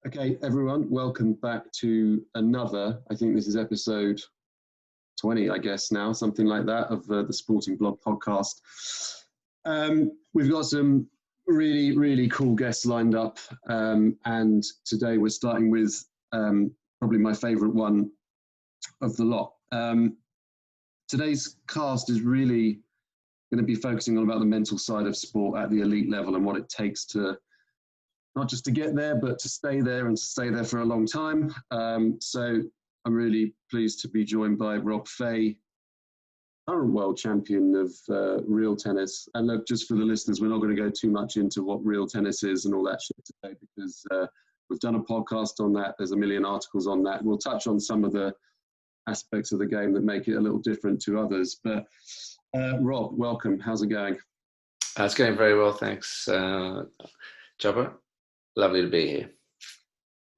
Okay, everyone, welcome back to another, I think this is episode 20, I guess now, something like that, of the Sporting Blog podcast. We've got some really, really cool guests lined up, and today we're starting with probably my favourite one of the lot. Today's cast is really going to be focusing on about the mental side of sport at the elite level and what it takes to not just to get there, but to stay there and to stay there for a long time. So I'm really pleased to be joined by Rob Fahey, current world champion of real tennis. And look, just for the listeners, we're not going to go too much into what real tennis is and all that shit today, because we've done a podcast on that. There's a million articles on that. We'll touch on some of the aspects of the game that make it a little different to others. But Rob, welcome. How's it going? It's going very well, thanks, Jabba. Lovely to be here.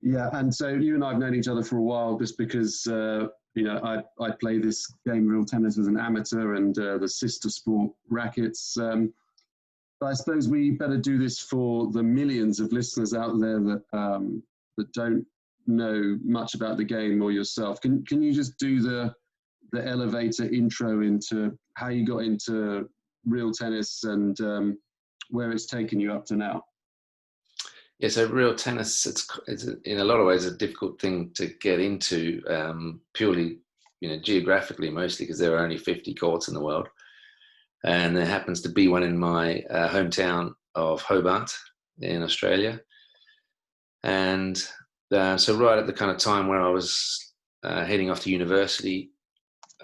Yeah, and so you and I have known each other for a while, just because I play this game, real tennis, as an amateur, and the sister sport rackets. But I suppose we better do this for the millions of listeners out there that don't know much about the game or yourself. Can you just do the elevator intro into how you got into real tennis and where it's taken you up to now? Yeah, so real tennis, it's in a lot of ways a difficult thing to get into, purely, geographically mostly, because there are only 50 courts in the world. And there happens to be one in my hometown of Hobart in Australia. And so right at the kind of time where I was heading off to university,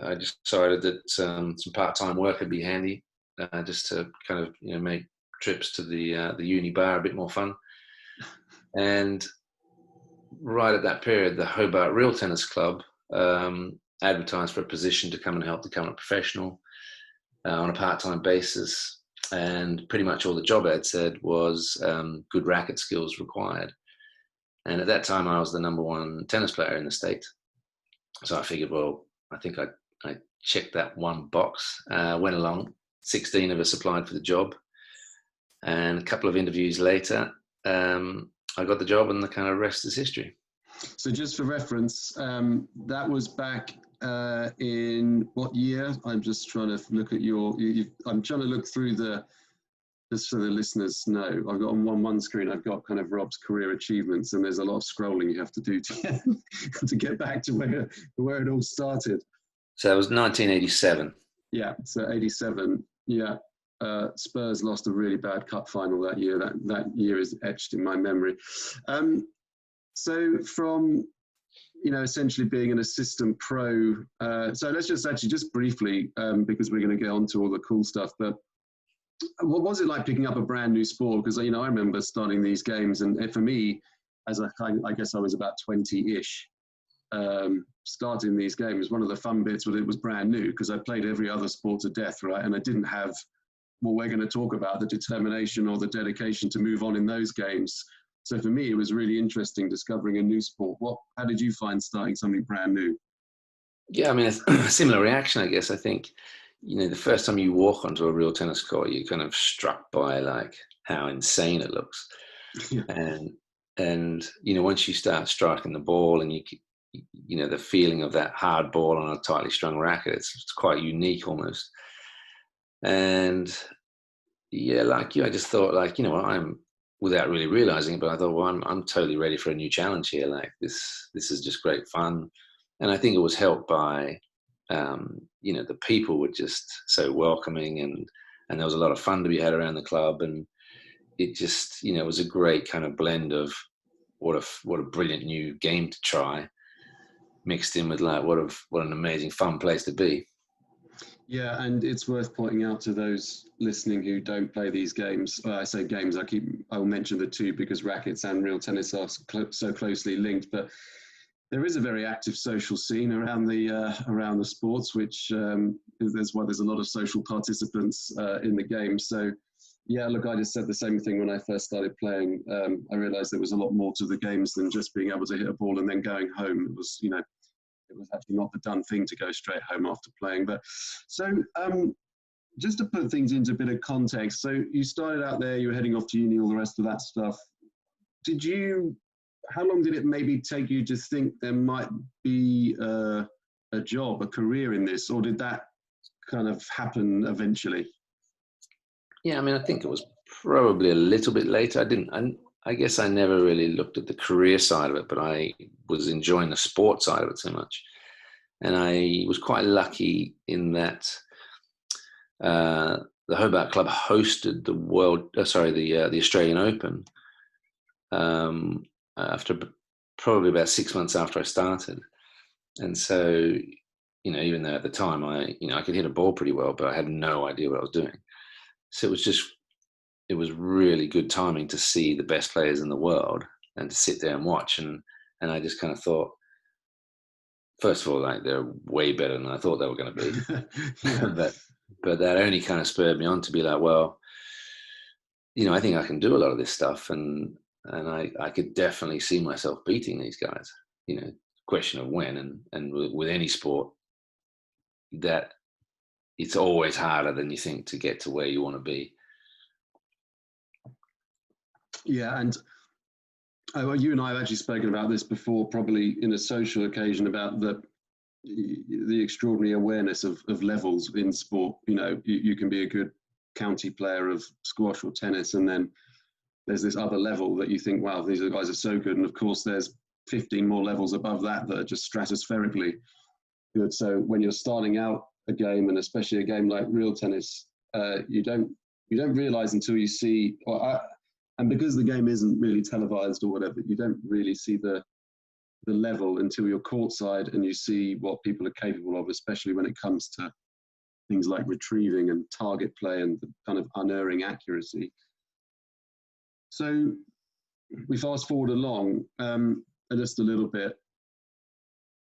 I decided that some part-time work would be handy, just to kind of, make trips to the uni bar a bit more fun. And right at that period, the Hobart Real Tennis Club advertised for a position to come and help the current professional on a part-time basis. And pretty much all the job ad said was good racket skills required. And at that time, I was the number one tennis player in the state. So I figured, well, I think I checked that one box, went along. 16 of us applied for the job. And a couple of interviews later, I got the job, and the kind of rest is history. So just for reference, that was back in what year? I'm just trying to look at I'm trying to look through just so the listeners know. I've got on one screen, I've got kind of Rob's career achievements, and there's a lot of scrolling you have to do to get back to where it all started. So it was 1987. Yeah, so 87, yeah. Spurs lost a really bad cup final that year. That year is etched in my memory. So from, essentially being an assistant pro, so let's just briefly, because we're going to get on to all the cool stuff, but what was it like picking up a brand new sport? Because, I remember starting these games, and for me, I guess I was about 20-ish, starting these games, one of the fun bits was it was brand new, because I played every other sport to death, right? And I didn't have what we're going to talk about, the determination or the dedication to move on in those games. So for me, it was really interesting discovering a new sport. How did you find starting something brand new? Yeah, I mean, a similar reaction, I guess. I think, the first time you walk onto a real tennis court, you're kind of struck by like how insane it looks. Yeah. And once you start striking the ball, and the feeling of that hard ball on a tightly strung racket, it's quite unique almost. And yeah, like you, I just thought, like, I'm, without really realizing it, but I thought, well, I'm totally ready for a new challenge here. Like this is just great fun. And I think it was helped by, the people were just so welcoming, and there was a lot of fun to be had around the club. And it just, it was a great kind of blend of what a brilliant new game to try, mixed in with like, what an amazing fun place to be. Yeah, and it's worth pointing out to those listening who don't play these games. I say games, I'll mention the two because rackets and real tennis are so closely linked. But there is a very active social scene around the sports, which there's a lot of social participants in the game. So yeah, look, I just said the same thing when I first started playing. I realised there was a lot more to the games than just being able to hit a ball and then going home. It was, it was actually not the done thing to go straight home after playing. But so just to put things into a bit of context, so you started out there, you were heading off to uni, all the rest of that stuff. Did you how long did it maybe take you to think there might be a job, a career in this, or did that kind of happen eventually? Yeah, I mean, I think it was probably a little bit later. I guess I never really looked at the career side of it, but I was enjoying the sport side of it so much. And I was quite lucky in that the Hobart Club hosted the Australian Open after probably about 6 months after I started. And so, even though at the time I could hit a ball pretty well, but I had no idea what I was doing. So it was really good timing to see the best players in the world and to sit there and watch. And I just kind of thought, first of all, like, they're way better than I thought they were going to be. but that only kind of spurred me on to be like, well, I think I can do a lot of this stuff, and I could definitely see myself beating these guys. Question of when, and with any sport, that it's always harder than you think to get to where you want to be. Yeah, and you and I have actually spoken about this before, probably in a social occasion, about the extraordinary awareness of levels in sport. You can be a good county player of squash or tennis, and then there's this other level that you think, wow, these guys are so good. And of course, there's 15 more levels above that are just stratospherically good. So when you're starting out a game, and especially a game like real tennis, you don't realize until you see, and because the game isn't really televised or whatever, you don't really see the level until you're courtside and you see what people are capable of, especially when it comes to things like retrieving and target play and the kind of unerring accuracy. So we fast forward along just a little bit,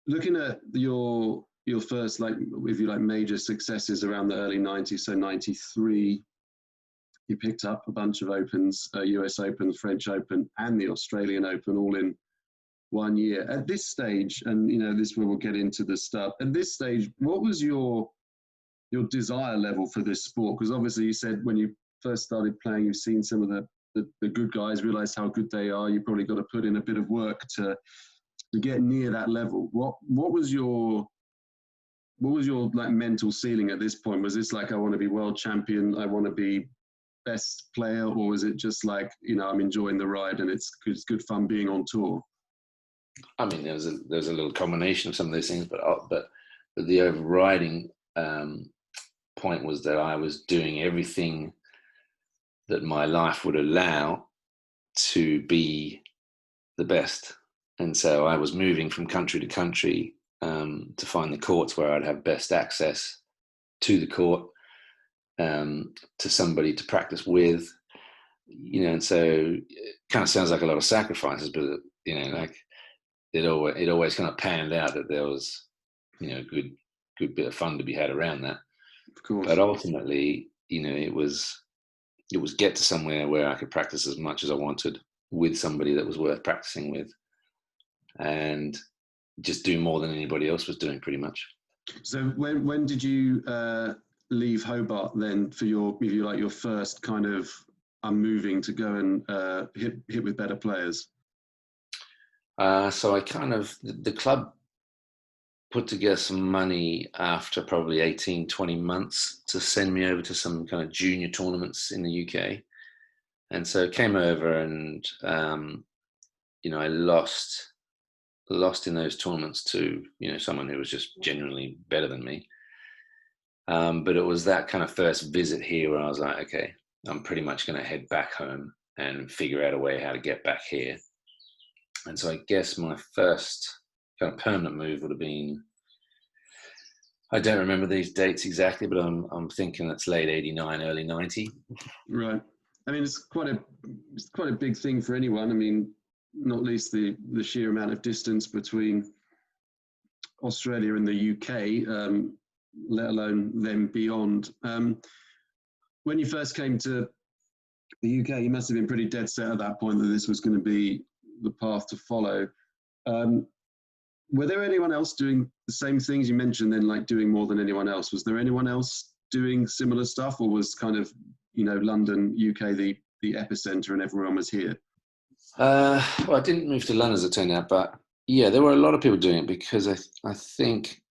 looking at your first, like, if you like, major successes around the early 90s. So 93, you picked up a bunch of Opens, US Open, French Open, and the Australian Open, all in 1 year. At this stage, and this is where we'll get into the stuff. At this stage, what was your desire level for this sport? Because obviously you said when you first started playing, you've seen some of the good guys, realized how good they are. You probably got to put in a bit of work to get near that level. What was your like mental ceiling at this point? Was this like, I want to be world champion, I want to be best player, or was it just like, I'm enjoying the ride and it's good fun being on tour? I mean, there's a little combination of some of those things, but the overriding point was that I was doing everything that my life would allow to be the best. And so I was moving from country to country to find the courts where I'd have best access to the court, to somebody to practice with, and so it kind of sounds like a lot of sacrifices, but like it always kind of panned out that there was, good bit of fun to be had around that. Of course. But ultimately, it was get to somewhere where I could practice as much as I wanted with somebody that was worth practicing with, and just do more than anybody else was doing, pretty much. So when did you leave Hobart then for your first kind of, I'm moving to go and hit with better players? So I kind of, the club put together some money after probably 18, 20 months to send me over to some kind of junior tournaments in the UK. And so I came over and, I lost in those tournaments to, someone who was just genuinely better than me. But it was that kind of first visit here where I was like, okay, I'm pretty much going to head back home and figure out a way how to get back here. And so I guess my first kind of permanent move would have been, I don't remember these dates exactly, but I'm thinking it's late 89, early 90. Right. I mean, it's quite a big thing for anyone. I mean, not least the sheer amount of distance between Australia and the UK, let alone then beyond. When you first came to the UK, you must have been pretty dead set at that point that this was going to be the path to follow. Were there anyone else doing the same things you mentioned then, like doing more than anyone else? Was there anyone else doing similar stuff, or was kind of, London, UK, the epicenter and everyone was here? Well, I didn't move to London as it turned out, but yeah, there were a lot of people doing it because I think,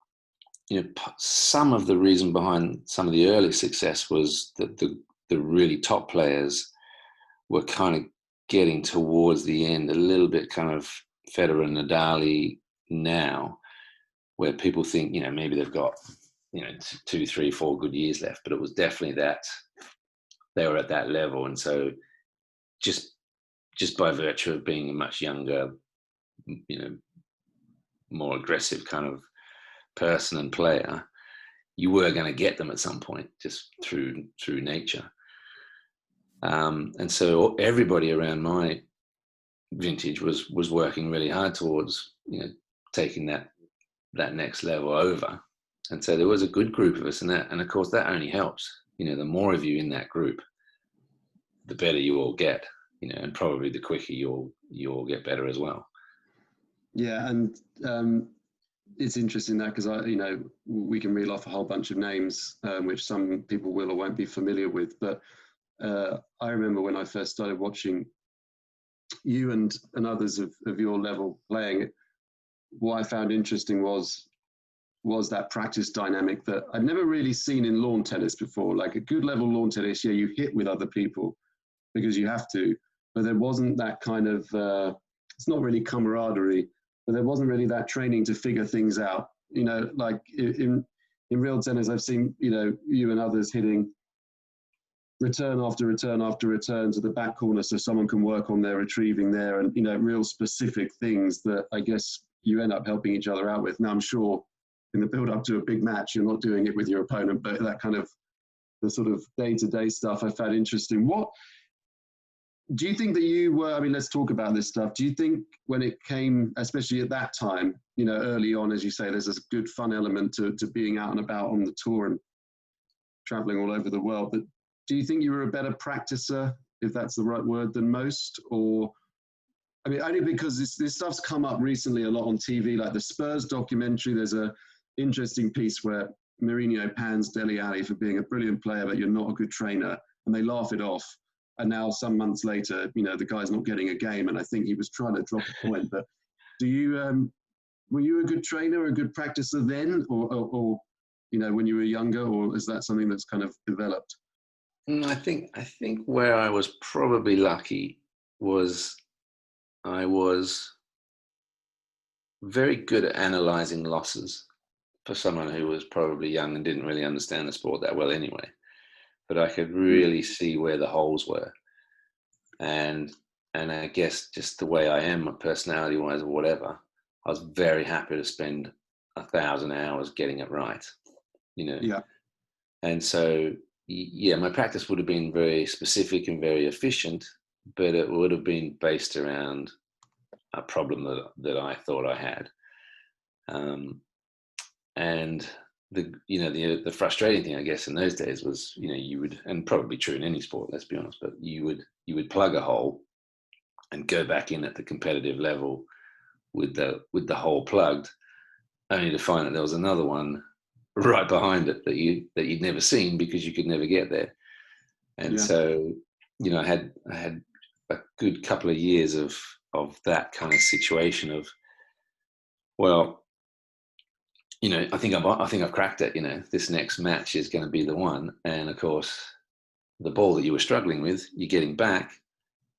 some of the reason behind some of the early success was that the really top players were kind of getting towards the end, a little bit kind of Federer and Nadal now, where people think, maybe they've got, 2, 3, 4 good years left, but it was definitely that they were at that level. And so just by virtue of being a much younger, more aggressive kind of person and player, you were going to get them at some point just through nature. And so everybody around my vintage was working really hard towards, taking that next level over. And so there was a good group of us, and of course that only helps. The more of you in that group, the better you all get, and probably the quicker you all get better as well. Yeah, and it's interesting that because we can reel off a whole bunch of names, which some people will or won't be familiar with. But I remember when I first started watching you and others of your level playing, what I found interesting was that practice dynamic that I'd never really seen in lawn tennis before. Like a good level lawn tennis, yeah, you hit with other people because you have to, but there wasn't that kind of, it's not really camaraderie, but there wasn't really that training to figure things out. Like in real tennis, I've seen, you and others hitting return after return after return to the back corner so someone can work on their retrieving there, and, real specific things that I guess you end up helping each other out with. Now, I'm sure in the build up to a big match, you're not doing it with your opponent, but that kind of the sort of day-to-day stuff I found interesting. What do you think that you were, let's talk about this stuff. Do you think when it came, especially at that time, early on, as you say, there's this good fun element to being out and about on the tour and traveling all over the world, but do you think you were a better practicer, if that's the right word, than most? Or, only because this stuff's come up recently a lot on TV, like the Spurs documentary. There's a interesting piece where Mourinho pans Dele Alli for being a brilliant player, but you're not a good trainer, and they laugh it off. And now some months later, the guy's not getting a game, and I think he was trying to drop a point. But do you, were you a good trainer, a good practicer then, or when you were younger, or is that something that's kind of developed? I think where I was probably lucky was I was very good at analysing losses for someone who was probably young and didn't really understand the sport that well anyway. But I could really see where the holes were. And I guess just the way I am, personality-wise or whatever, I was very happy to spend 1,000 hours getting it right, Yeah. And so, yeah, my practice would have been very specific and very efficient, but it would have been based around a problem that I thought I had. And the frustrating thing, I guess, in those days was, you would, and probably true in any sport, let's be honest, but you would plug a hole and go back in at the competitive level with the hole plugged, only to find that there was another one right behind it that you'd never seen because you could never get there. And so, I had a good couple of years of that kind of situation of, well, I think I've cracked it. This next match is going to be the one. And of course, the ball that you were struggling with, you're getting back,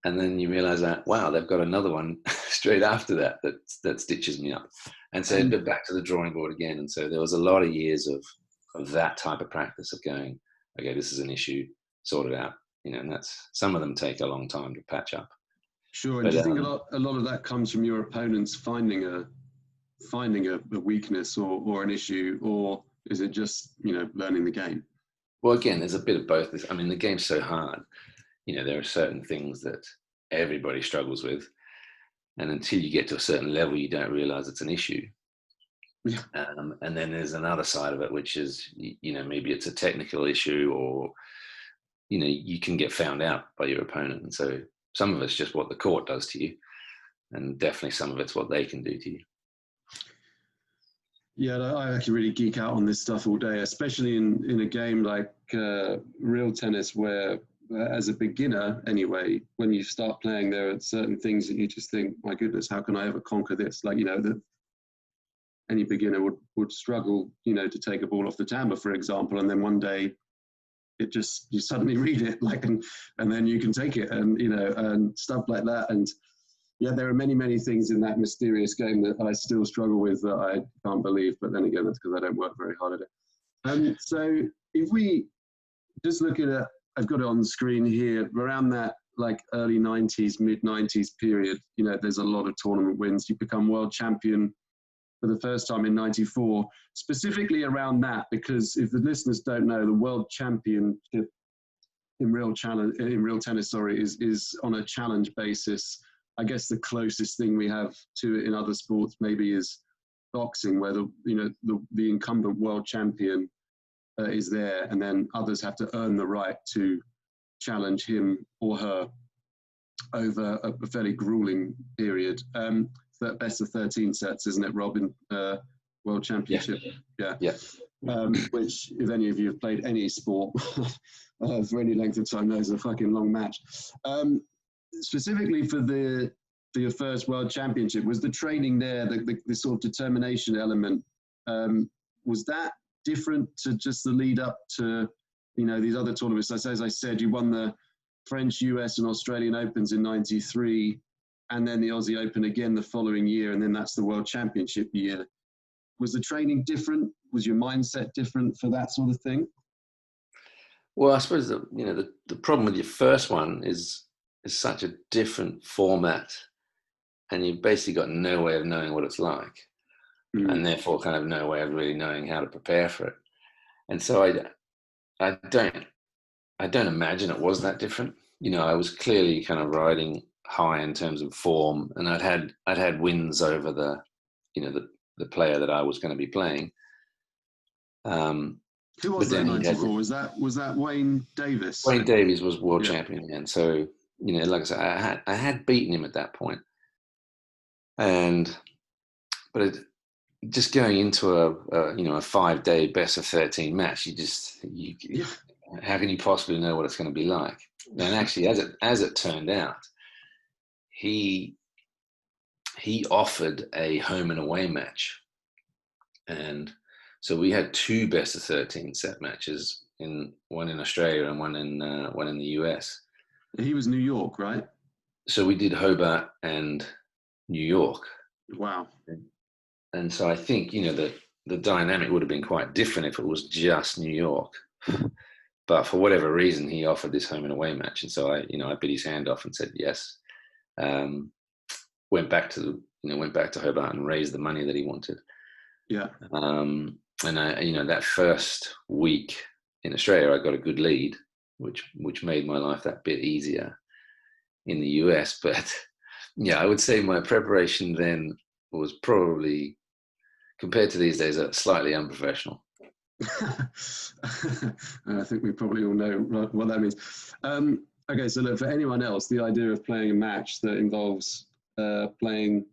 and then you realize that, wow, they've got another one straight after that stitches me up. And so back to the drawing board again. And so there was a lot of years of that type of practice of going, okay, this is an issue, sort it out. And that's, some of them take a long time to patch up. Sure. And do you think a lot of that comes from your opponents finding a weakness or an issue, or is it just, learning the game? Well, again, there's a bit of both. The game's so hard. There are certain things that everybody struggles with. And until you get to a certain level, you don't realize it's an issue. Yeah. And then there's another side of it, which is, maybe it's a technical issue, or, you can get found out by your opponent. And so some of it's just what the court does to you, and definitely some of it's what they can do to you. Yeah, I actually really geek out on this stuff all day, especially in a game like real tennis, where as a beginner anyway, when you start playing, there are certain things that you just think, my goodness, how can I ever conquer this? Like, that any beginner would struggle, to take a ball off the timbre, for example, and then one day you suddenly read it, like, and then you can take it, and and stuff like that. And yeah, there are many, many things in that mysterious game that I still struggle with, that I can't believe. But then again, that's because I don't work very hard at it. So if we just look at it, I've got it on the screen here, around that like early 90s, mid 90s period, there's a lot of tournament wins. You become world champion for the first time in 94, specifically around that, because if the listeners don't know, the world championship in real tennis, is on a challenge basis. I guess the closest thing we have to it in other sports maybe is boxing, where the incumbent world champion is there, and then others have to earn the right to challenge him or her over a fairly grueling period. Best of 13 sets, isn't it, Robin? World Championship. Yeah. Which, if any of you have played any sport for any length of time, knows a fucking long match. Specifically for your first World Championship, was the training there, the sort of determination element, was that different to just the lead up to these other tournaments? As I said, you won the French, US, and Australian Opens in '93. And then the Aussie Open again the following year, and then that's the World Championship year. Was the training different? Was your mindset different for that sort of thing? Well, I suppose the problem with your first one is such a different format, and you've basically got no way of knowing what it's like, and therefore kind of no way of really knowing how to prepare for it. And so I don't imagine it was that different. I was clearly kind of riding high in terms of form, and I'd had wins over the player that I was going to be playing. Who was that 94? Was that Wayne Davis? Wayne Davies was world champion, and so like I said, I had beaten him at that point, but just going into a 5-day best of 13 match, how can you possibly know what it's going to be like? And actually, as it turned out, he offered a home and away match, and so we had 2 best of 13 set matches, one in Australia and one in the US. He was New York, right? So we did Hobart and New York. Wow. And so I think the dynamic would have been quite different if it was just New York. But for whatever reason, he offered this home and away match, and so I bit his hand off and said yes. Went back to Hobart and raised the money that he wanted. Yeah. And that first week in Australia, I got a good lead, which made my life that bit easier in the US. But yeah, I would say my preparation then was probably, compared to these days, slightly unprofessional. I think we probably all know what that means. Okay, so look, for anyone else, the idea of playing a match that involves playing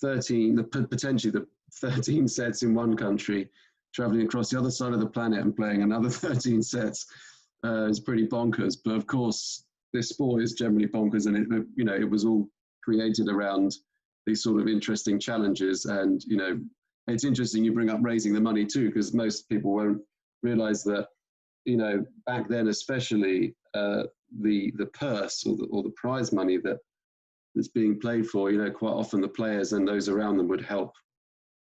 potentially the 13 sets in one country, traveling across the other side of the planet and playing another 13 sets is pretty bonkers. But of course, this sport is generally bonkers, and it was all created around these sort of interesting challenges. And it's interesting you bring up raising the money too, because most people won't realize that back then, especially the purse or the prize money that's being played for, quite often the players and those around them would help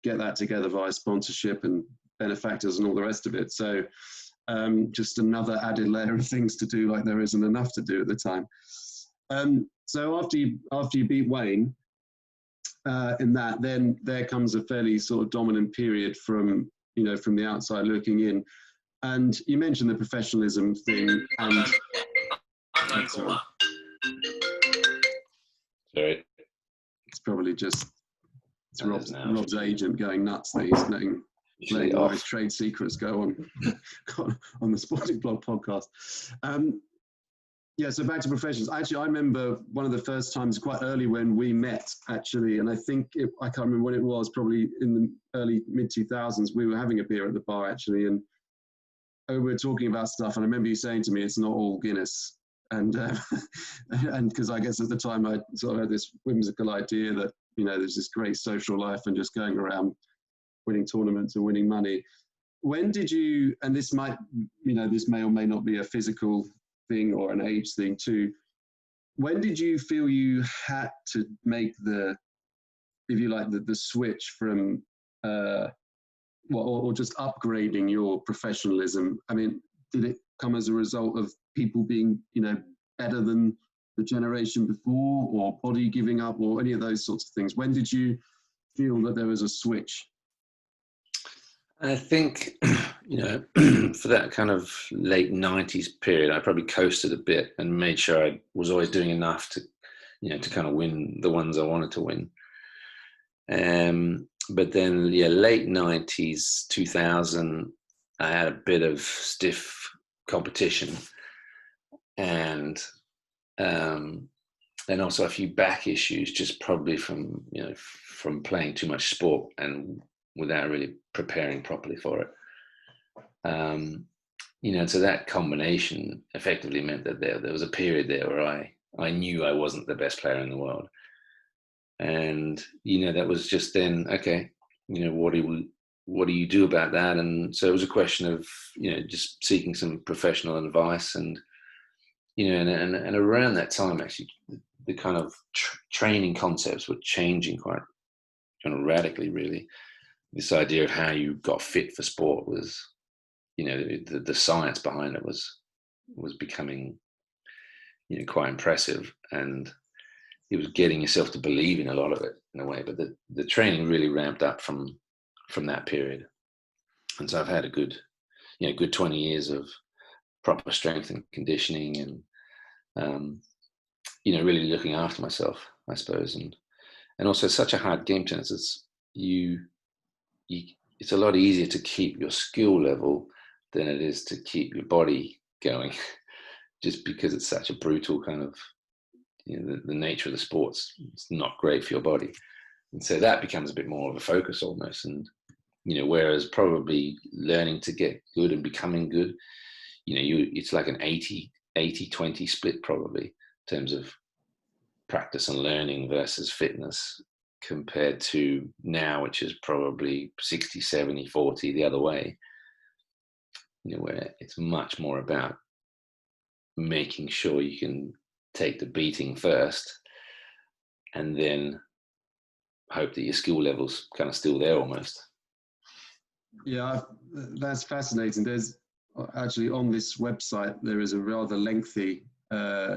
get that together via sponsorship and benefactors and all the rest of it. So just another added layer of things to do, like there isn't enough to do at the time. So after you beat Wayne in that, then there comes a fairly sort of dominant period from the outside looking in. And you mentioned the professionalism thing, and sorry. It's probably just Rob's agent going nuts that he's letting all his trade secrets go on the Sporting Blog podcast. So back to professions. Actually, I remember one of the first times quite early when we met, actually, and I think I can't remember when it was, probably in the early mid-2000s, we were having a beer at the bar, actually, and we were talking about stuff, and I remember you saying to me, it's not all Guinness. And and because I guess at the time I sort of had this whimsical idea that, you know, there's this great social life and just going around winning tournaments and winning money. When did you, and this might, you know, this may or may not be a physical thing or an age thing too, when did you feel you had to make the, if you like, the switch from, or just upgrading your professionalism? I mean, did it come as a result of people being, you know, better than the generation before, or body giving up, or any of those sorts of things? When did you feel that there was a switch? I think, you know, for that kind of late 90s period, I probably coasted a bit and made sure I was always doing enough to, you know, to kind of win the ones I wanted to win. But then, yeah, late 90s, 2000, I had a bit of stiff competition, and also a few back issues, just probably from, you know, from playing too much sport and without really preparing properly for it. You know, so that combination effectively meant that there was a period there where I knew I wasn't the best player in the world. And, you know, that was just then, okay, you know, what do you do about that? And so it was a question of, you know, just seeking some professional advice. And, you know, and around that time, actually, the kind of training concepts were changing quite kind of radically, really. This idea of how you got fit for sport was, you know, the science behind it was becoming, you know, quite impressive, and it was getting yourself to believe in a lot of it in a way. But the training really ramped up from that period, and so I've had a good 20 years of proper strength and conditioning, and you know, really looking after myself, I suppose, and also such a hard game, tennis. It's a lot easier to keep your skill level than it is to keep your body going, just because it's such a brutal kind of, you know, the nature of the sports. It's not great for your body, and so that becomes a bit more of a focus almost. And, you know, whereas probably learning to get good and becoming good, you know, it's like an 80-20 split probably in terms of practice and learning versus fitness, compared to now, which is probably 60-70-40 the other way, you know, where it's much more about making sure you can take the beating first and then hope that your skill level's kind of still there almost. Yeah, that's fascinating. There's actually, on this website, there is a rather lengthy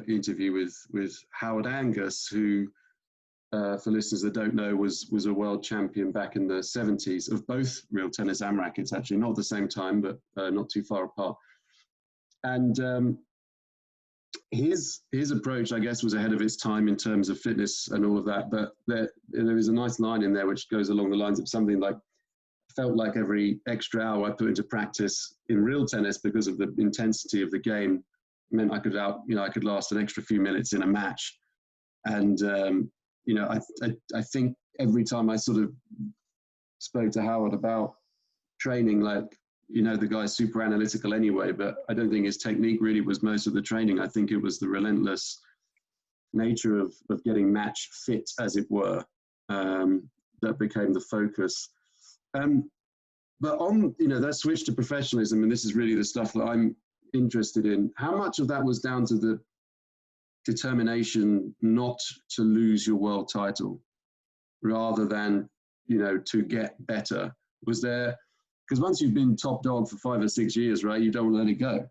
interview with Howard Angus, who, for listeners that don't know, was a world champion back in the 70s of both real tennis and rackets, actually, not at the same time, but not too far apart. And his approach, I guess, was ahead of its time in terms of fitness and all of that. But there is a nice line in there which goes along the lines of something like, felt like every extra hour I put into practice in real tennis, because of the intensity of the game, meant I could last an extra few minutes in a match. And you know, I think every time I sort of spoke to Howard about training, like, you know, the guy's super analytical anyway, but I don't think his technique really was most of the training. I think it was the relentless nature of getting match fit, as it were, that became the focus. But on, you know, that switch to professionalism, and this is really the stuff that I'm interested in, how much of that was down to the determination not to lose your world title rather than, you know, to get better? Was there, because once you've been top dog for 5 or 6 years, right, you don't want to let it go.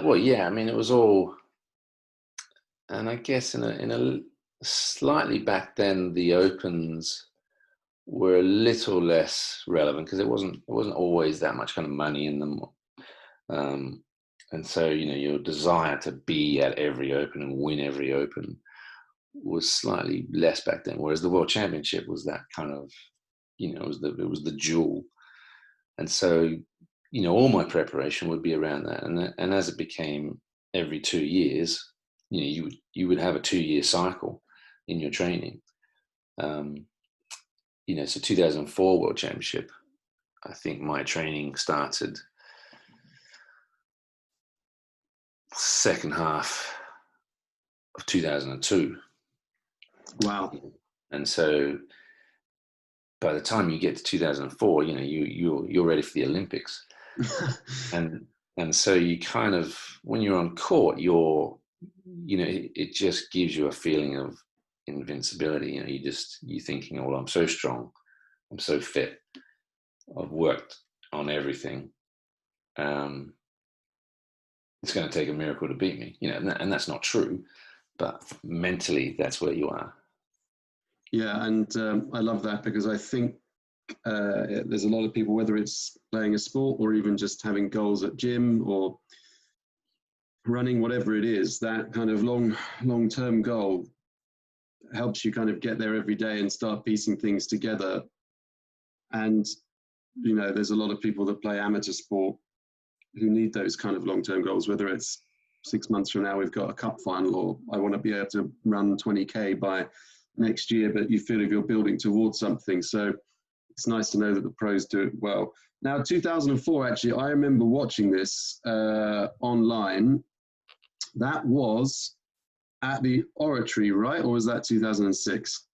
Well, yeah, I mean, it was all, and I guess in a slightly back then, the Opens were a little less relevant because it wasn't always that much kind of money in them. And so, you know, your desire to be at every Open and win every Open was slightly less back then, whereas the World Championship was that kind of, you know, it was the jewel. And so, you know, all my preparation would be around that. And as it became every 2 years, you know, you would have a 2-year cycle in your training. You know, so 2004 World Championship, I think my training started second half of 2002. Wow. And so by the time you get to 2004, you're ready for the Olympics. and so you kind of, when you're on court, it just gives you a feeling of invincibility. You're thinking, oh, I'm so strong, I'm so fit, I've worked on everything. It's going to take a miracle to beat me, and that's not true, but mentally that's where you are. Yeah, and I love that, because I think there's a lot of people, whether it's playing a sport or even just having goals at gym or running, whatever it is, that kind of long-term goal helps you kind of get there every day and start piecing things together. And, there's a lot of people that play amateur sport who need those kind of long-term goals, whether it's 6 months from now, we've got a cup final, or I want to be able to run 20K by next year, but you feel if you're building towards something. So it's nice to know that the pros do it well. Now, 2004, actually, I remember watching this online. That was at the Oratory, right? Or was that 2006?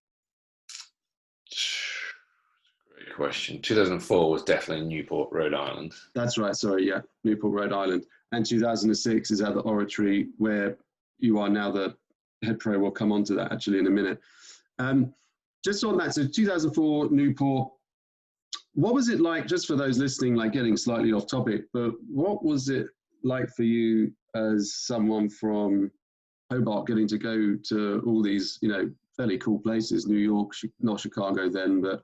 Great question. 2004 was definitely Newport, Rhode Island. That's right. Sorry. Yeah. Newport, Rhode Island. And 2006 is at the Oratory, where you are now the head pro. We'll come on to that actually in a minute. Just on that, so 2004 Newport, what was it like, just for those listening, like getting slightly off topic, but what was it like for you as someone from Hobart, getting to go to all these, fairly cool places, New York, not Chicago then, but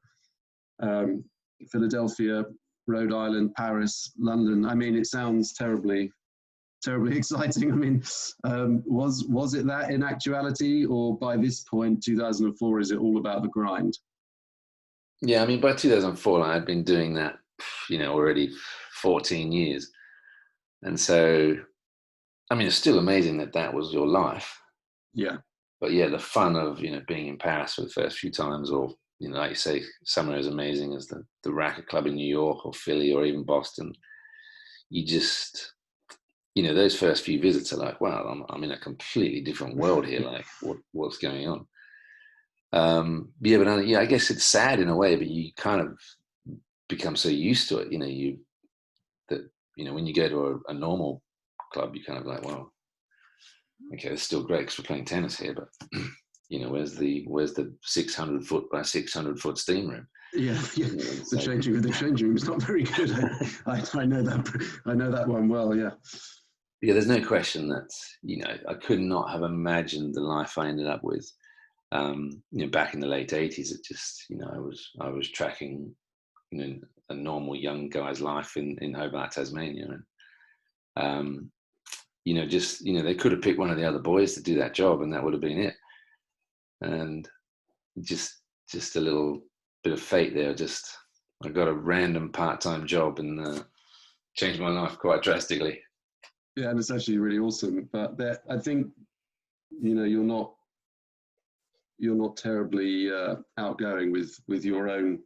Philadelphia, Rhode Island, Paris, London. I mean, it sounds terribly exciting. I mean, was it that in actuality, or by this point, 2004, is it all about the grind? Yeah, I mean, by 2004, I had been doing that, already 14 years. And so, I mean, it's still amazing that was your life. Yeah. But yeah, the fun of, being in Paris for the first few times, or, like you say, somewhere as amazing as the Racket Club in New York or Philly or even Boston, you just, those first few visits are like, wow, I'm in a completely different world here. Like, what's going on? Yeah, but I guess it's sad in a way, but you kind of become so used to it. When you go to a normal club, you kind of like, well, okay, it's still great because we're playing tennis here, but where's the 600 foot by 600 foot steam room? Yeah. The changing room is not very good. I know that one well. Yeah. Yeah, there's no question that I could not have imagined the life I ended up with. Back in the late 80s, it just I was tracking a normal young guy's life in Hobart, Tasmania, and they could have picked one of the other boys to do that job, and that would have been it. And just a little bit of fate there. I got a random part-time job and changed my life quite drastically. Yeah, and it's actually really awesome. But I think you're not terribly outgoing with your own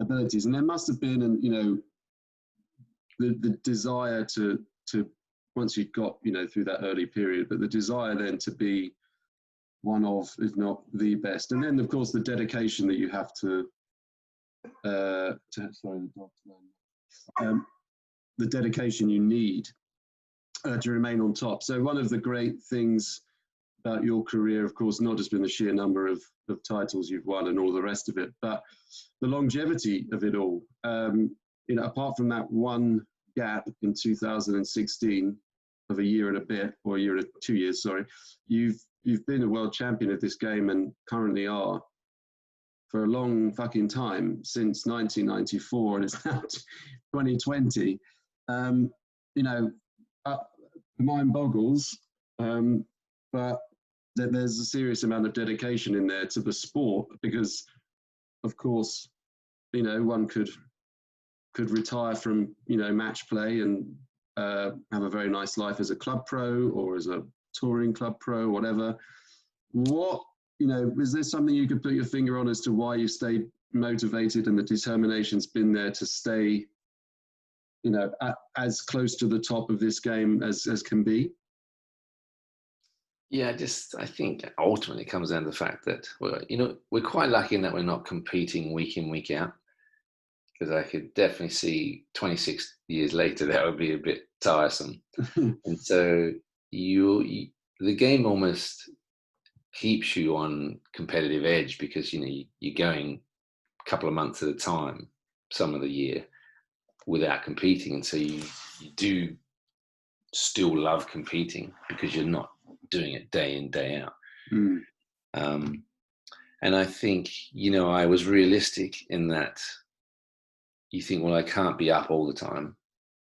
abilities, and there must have been, the desire to once you got through that early period, but the desire then to be one of, if not the best, and then of course the dedication that you have to the dedication you need to remain on top. So one of the great things about your career, of course, not just been the sheer number of titles you've won and all the rest of it, but the longevity of it all. Apart from that one gap in 2016 of a year and a bit, or 2 years, sorry, you've been a world champion of this game, and currently are for a long fucking time, since 1994, and it's now 2020. Mind boggles, but there's a serious amount of dedication in there to the sport, because of course one could retire from match play and have a very nice life as a club pro or as a touring club pro, whatever. What is there something you could put your finger on as to why you stayed motivated and the determination's been there to stay as close to the top of this game as can be? Yeah, I think ultimately it comes down to the fact that, well, we're quite lucky in that we're not competing week in, week out. Because I could definitely see 26 years later that would be a bit tiresome. And so the game almost keeps you on competitive edge because you're going a couple of months at a time, some of the year, without competing, and so you do still love competing because you're not doing it day in, day out. And I think I was realistic in that. You think, well, I can't be up all the time,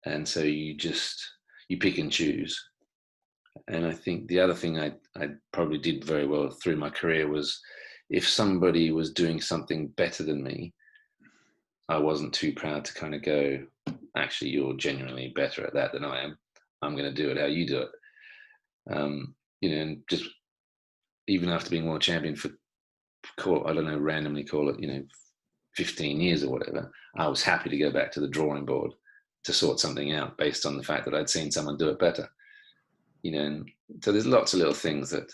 and so you pick and choose. And I think the other thing I probably did very well through my career was, if somebody was doing something better than me, I wasn't too proud to kind of go, actually, you're genuinely better at that than I am. I'm going to do it how you do it. And just even after being world champion for, I don't know, randomly call it, 15 years or whatever, I was happy to go back to the drawing board to sort something out based on the fact that I'd seen someone do it better. And so there's lots of little things that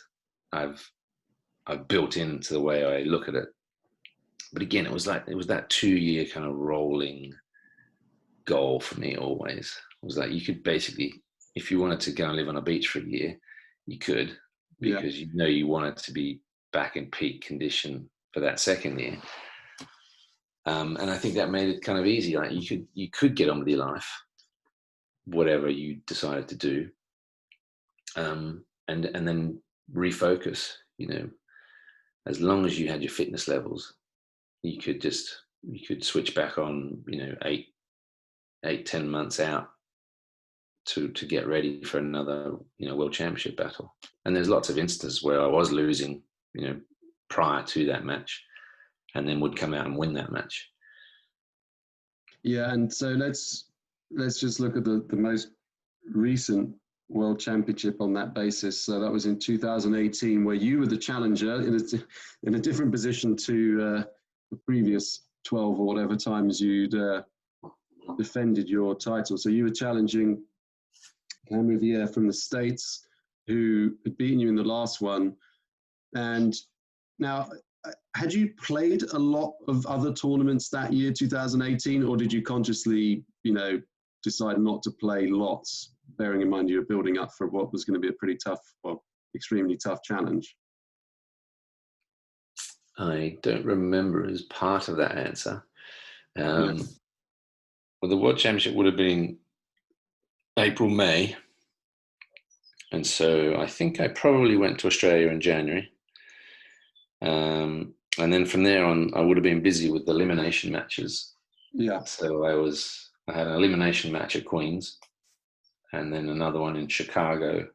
I've built into the way I look at it. But again, it was that 2-year kind of rolling goal for me always. It was like, you could basically, if you wanted to go and live on a beach for a year, you could, because you wanted to be back in peak condition for that second year. And I think that made it kind of easy. Right? You could get on with your life, whatever you decided to do, and then refocus. As long as you had your fitness levels, you could switch back on. 8-10 months out to get ready for another world championship battle. And there's lots of instances where I was losing, prior to that match, and then would come out and win that match. Yeah, and so let's just look at the most recent World Championship on that basis. So that was in 2018, where you were the challenger in a different position to the previous 12 or whatever times you'd defended your title. So you were challenging Cameron Vier from the States, who had beaten you in the last one. And now, had you played a lot of other tournaments that year, 2018, or did you consciously, decide not to play lots, bearing in mind you were building up for what was going to be a pretty tough, extremely tough challenge? I don't remember as part of that answer. Well, the World Championship would have been April, May. And so I think I probably went to Australia in January. And then from there on, I would have been busy with the elimination matches. Yeah. So I had an elimination match at Queen's, and then another one in Chicago.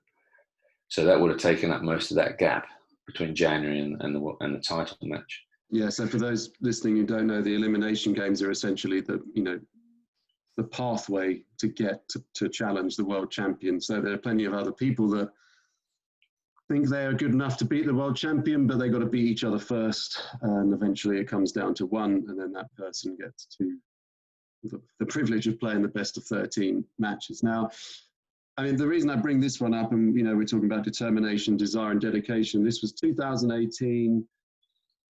So that would have taken up most of that gap between January and the title match. Yeah. So for those listening who don't know, the elimination games are essentially the pathway to get to challenge the world champion. So there are plenty of other people that think they are good enough to beat the world champion, but they got to beat each other first, and eventually it comes down to one, and then that person gets to the privilege of playing the best of 13 matches. Now, I mean, the reason I bring this one up, and we're talking about determination, desire, and dedication. This was 2018.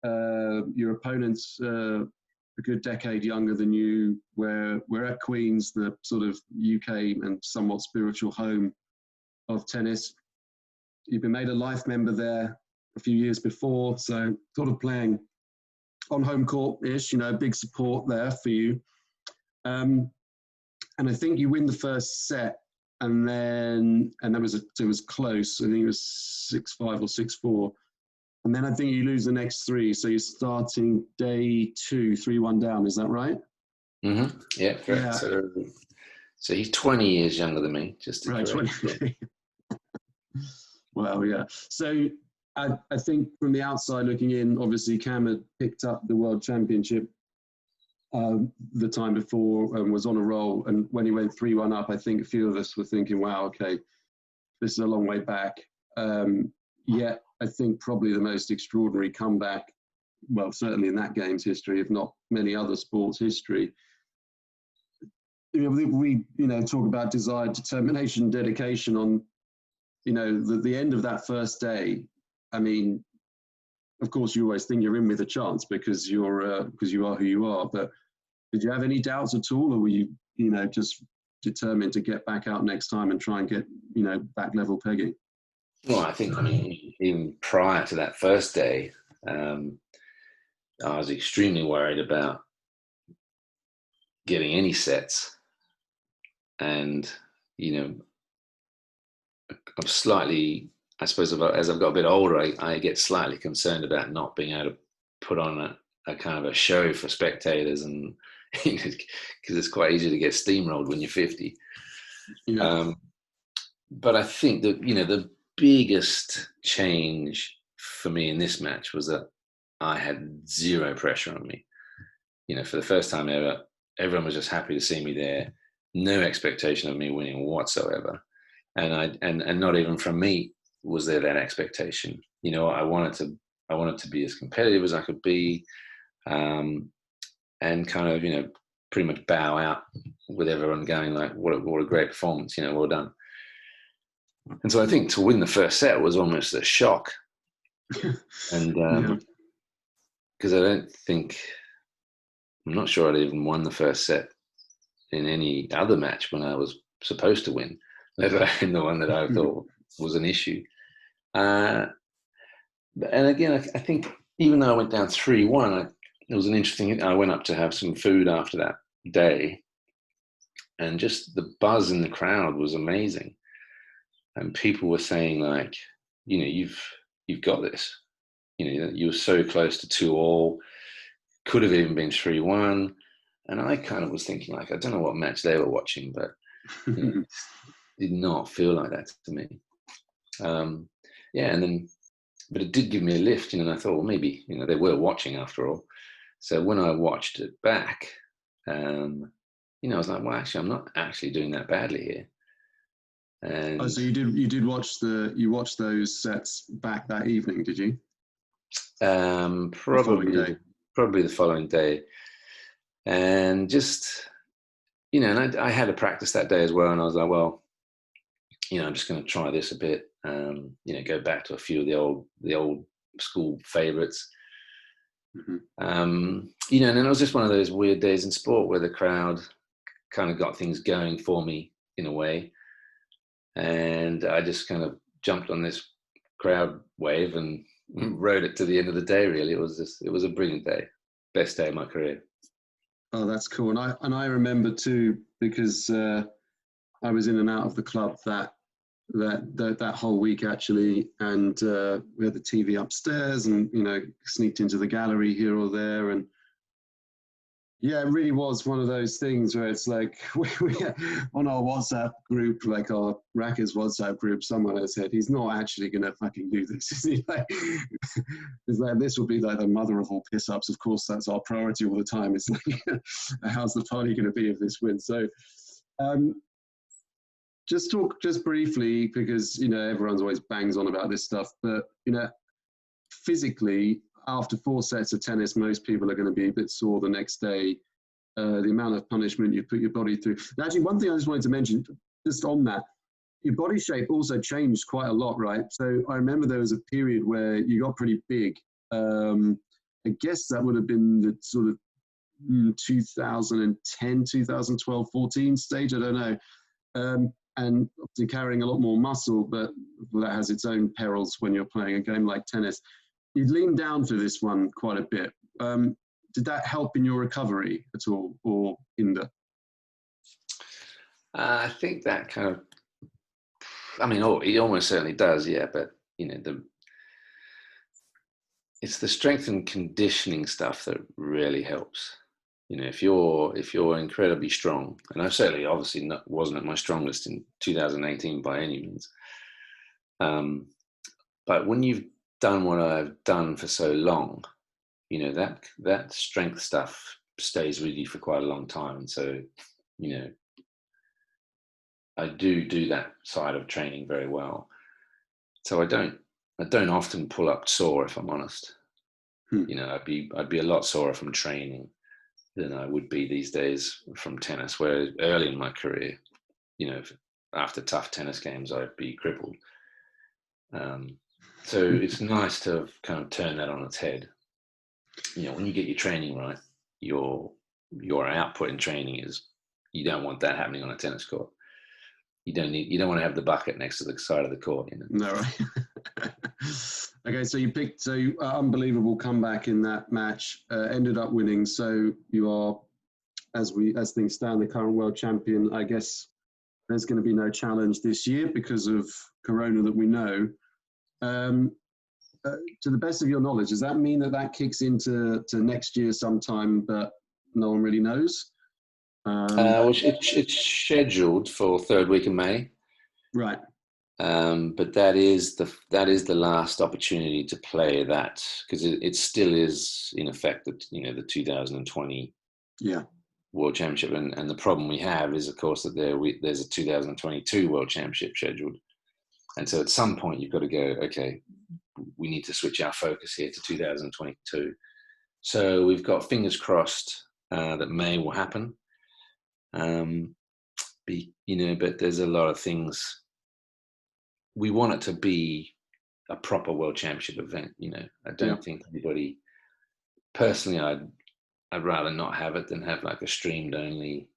Your opponent's a good decade younger than you. We're at Queen's, the sort of UK and somewhat spiritual home of tennis. You've been made a life member there a few years before, so sort of playing on home court-ish, big support there for you. And I think you win the first set, and it was close. I think it was 6-5 or 6-4. And then I think you lose the next three. So you're starting day 2, 3-1 down. Is that right? Mm-hmm. Yeah, correct. Yeah. So he's 20 years younger than me, just to right, correct. 20. Well, yeah. So I think from the outside looking in, obviously Cam had picked up the World Championship the time before and was on a roll. And when he went 3-1 up, I think a few of us were thinking, wow, okay, this is a long way back. Yet I think probably the most extraordinary comeback, well, certainly in that game's history, if not many other sports history. We talk about desire, determination, dedication on you know, the end of that first day, I mean, of course, you always think you're in with a chance because you are who you are. But did you have any doubts at all, or were you, you know, just determined to get back out next time and try and get, you know, back level pegging? Well, I think, I mean, even prior to that first day, I was extremely worried about getting any sets, and you know, I'm slightly, I suppose, as I've got a bit older, I get slightly concerned about not being able to put on a kind of a show for spectators, and because it's quite easy to get steamrolled when you're 50. Yeah. But I think that, you know, the biggest change for me in this match was that I had zero pressure on me. You know, for the first time ever, everyone was just happy to see me there. No expectation of me winning whatsoever. And not even from me was there that expectation. You know, I wanted to be as competitive as I could be, and kind of, you know, pretty much bow out with everyone going like, what a great performance, you know, well done. And so I think to win the first set was almost a shock. And because I'm not sure I'd even won the first set in any other match when I was supposed to win, let alone the one that I thought was an issue. And again, I think even though I went down 3-1, it was an interesting. I went up to have some food after that day, and just the buzz in the crowd was amazing. And people were saying like, you know, you've got this. You know, you were so close to 2-2, could have even been 3-1. And I kind of was thinking like, I don't know what match they were watching, but you know, did not feel like that to me. But it did give me a lift, you know, and I thought, well, maybe, you know, they were watching after all. So when I watched it back, you know, I was like, well, actually, I'm not actually doing that badly here. And so you watched those sets back that evening, did you? Probably the following day. And just, you know, and I had a practice that day as well, and I was like, well, you know, I'm just going to try this a bit, you know, go back to a few of the old school favorites. Mm-hmm. You know, and then it was just one of those weird days in sport where the crowd kind of got things going for me in a way. And I just kind of jumped on this crowd wave and rode it to the end of the day, really. It was a brilliant day. Best day of my career. Oh, that's cool. And I remember too, because I was in and out of the club that whole week actually, and we had the TV upstairs, and you know, sneaked into the gallery here or there, and yeah, it really was one of those things where it's like we on our WhatsApp group, like our Rackers WhatsApp group, someone has said he's not actually going to fucking do this. Is he? Like, it's like this will be like the mother of all piss ups. Of course, that's our priority all the time. It's like, how's the party going to be if this wins? So, just briefly, because you know everyone's always bangs on about this stuff, but you know, physically, after 4 sets of tennis, most people are going to be a bit sore the next day. The amount of punishment you put your body through. And actually, one thing I just wanted to mention, just on that, your body shape also changed quite a lot, right? So I remember there was a period where you got pretty big. I guess that would have been the sort of 2010, 2012, 14 stage, I don't know. And obviously carrying a lot more muscle, but that has its own perils when you're playing a game like tennis. You leaned down for this one quite a bit. Did that help in your recovery at all, or hinder? I think that kind of, I mean, it almost certainly does, yeah. But you know, it's the strength and conditioning stuff that really helps. You know, if you're incredibly strong, and I certainly obviously wasn't at my strongest in 2018 by any means. But when you've done what I've done for so long, you know, that strength stuff stays with you for quite a long time. And so, you know, I do that side of training very well. So I don't often pull up sore, if I'm honest. You know, I'd be a lot sorer from training than I would be these days from tennis. Whereas early in my career, you know, after tough tennis games, I'd be crippled. So it's nice to kind of turn that on its head. When you get your training right, your output in training is, you don't want that happening on a tennis court. You don't want to have the bucket next to the side of the court. No, right. Okay, so you picked unbelievable comeback in that match, ended up winning. So you are, as things stand, the current world champion. I guess there's going to be no challenge this year because of Corona that we know. To the best of your knowledge, does that mean that kicks into next year sometime, but no one really knows? It's scheduled for third week of May. Right. But that is the last opportunity to play that, because it still is in effect that the 2020 World Championship, and the problem we have is, of course, that there's a 2022 World Championship scheduled, and so at some point you've got to go, okay, we need to switch our focus here to 2022. So we've got fingers crossed that May will happen. But there's a lot of things. We want it to be a proper World Championship event. I don't think anybody, personally, I'd rather not have it than have like a streamed only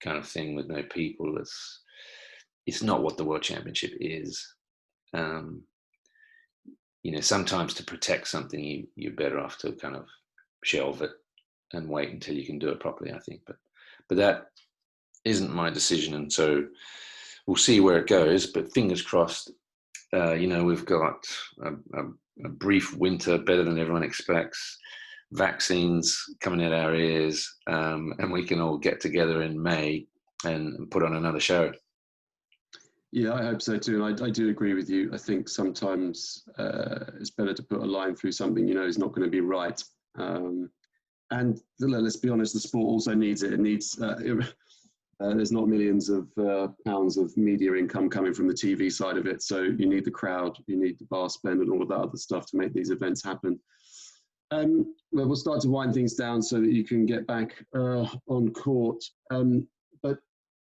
kind of thing with no people. It's not what the World Championship is. Sometimes to protect something, you're better off to kind of shelve it and wait until you can do it properly, I think. But that isn't my decision, and so we'll see where it goes. But fingers crossed. We've got a brief winter, better than everyone expects. Vaccines coming out our ears, and we can all get together in May and put on another show. Yeah, I hope so too. And I do agree with you. I think sometimes it's better to put a line through something is not going to be right. And let's be honest, the sport also needs it. It needs, there's not millions of pounds of media income coming from the TV side of it. So you need the crowd, you need the bar spend and all of that other stuff to make these events happen. We'll start to wind things down so that you can get back on court. But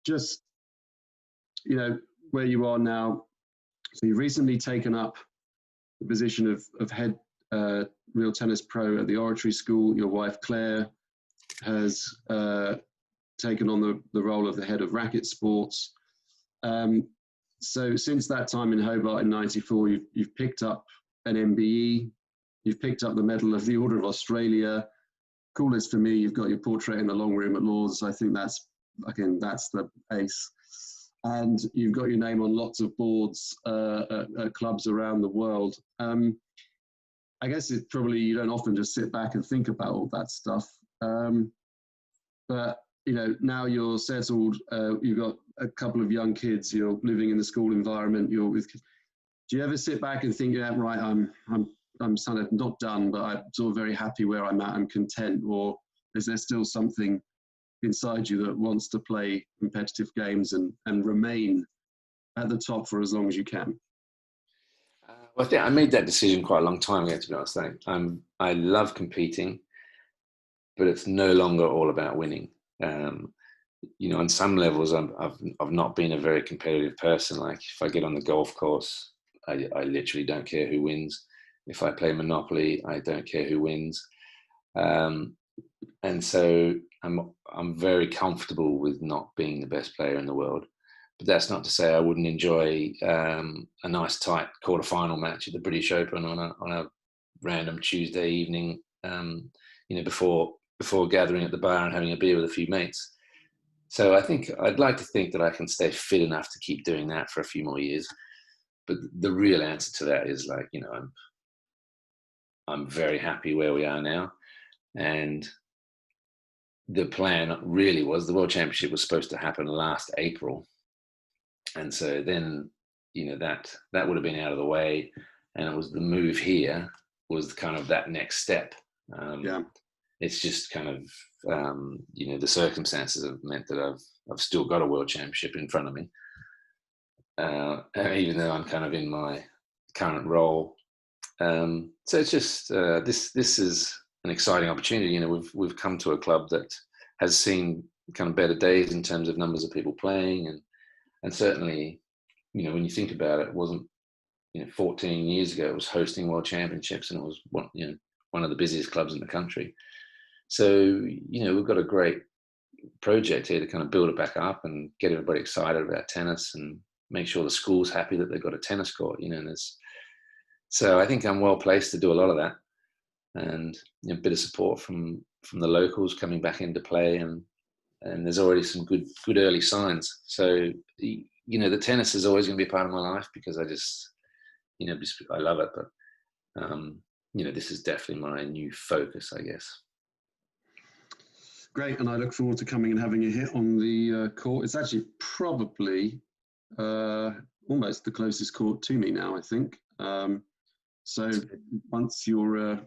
just, where you are now, so you've recently taken up the position of head real tennis pro at the Oratory School. Your wife, Claire, has taken on the role of the head of racket sports. So since that time in Hobart in '94, you've picked up an MBE, you've picked up the Medal of the Order of Australia. Coolest for me, you've got your portrait in the long room at Lord's. I think that's the ace. And you've got your name on lots of boards at clubs around the world. I guess it's probably, you don't often just sit back and think about all that stuff. But, now you're settled, you've got a couple of young kids, you're living in the school environment, do you ever sit back and think, right, I'm sort of not done, but I'm sort of very happy where I'm at, I'm content? Or is there still something inside you that wants to play competitive games and remain at the top for as long as you can? Well, I think I made that decision quite a long time ago, to be honest. I love competing, but it's no longer all about winning. On some levels, I've not been a very competitive person. Like if I get on the golf course, I literally don't care who wins. If I play Monopoly, I don't care who wins. And so I'm very comfortable with not being the best player in the world. But that's not to say I wouldn't enjoy a nice tight quarterfinal match at the British Open on a random Tuesday evening, before gathering at the bar and having a beer with a few mates. So I think I'd like to think that I can stay fit enough to keep doing that for a few more years. But the real answer to that is I'm very happy where we are now, and the plan really was the World Championship was supposed to happen last April. And so then, that would have been out of the way. And it was the move here was kind of that next step. It's just kind of, the circumstances have meant that I've still got a World Championship in front of me. Even though I'm kind of in my current role. So it's just, this is an exciting opportunity. We've come to a club that has seen kind of better days in terms of numbers of people playing, and certainly, when you think about it, it wasn't 14 years ago, it was hosting world championships, and it was one of the busiest clubs in the country. So, we've got a great project here to kind of build it back up and get everybody excited about tennis and make sure the school's happy that they've got a tennis court, so I think I'm well placed to do a lot of that, and a bit of support from the locals coming back into play, and there's already some good early signs. So, the tennis is always going to be a part of my life because I just, I love it. But, this is definitely my new focus, I guess. Great, and I look forward to coming and having a hit on the court. It's actually probably almost the closest court to me now, I think. So once you're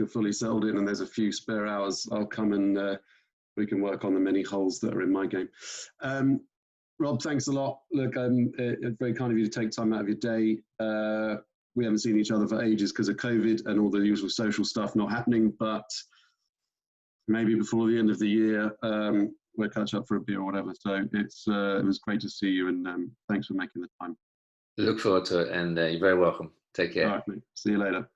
fully settled in and there's a few spare hours, I'll come and we can work on the many holes that are in my game. Rob, thanks a lot. Look, it's very kind of you to take time out of your day. We haven't seen each other for ages because of COVID and all the usual social stuff not happening, but maybe before the end of the year, we'll catch up for a beer or whatever. So it was great to see you, and thanks for making the time. Look forward to it, and you're very welcome. Take care. All right, mate. See you later.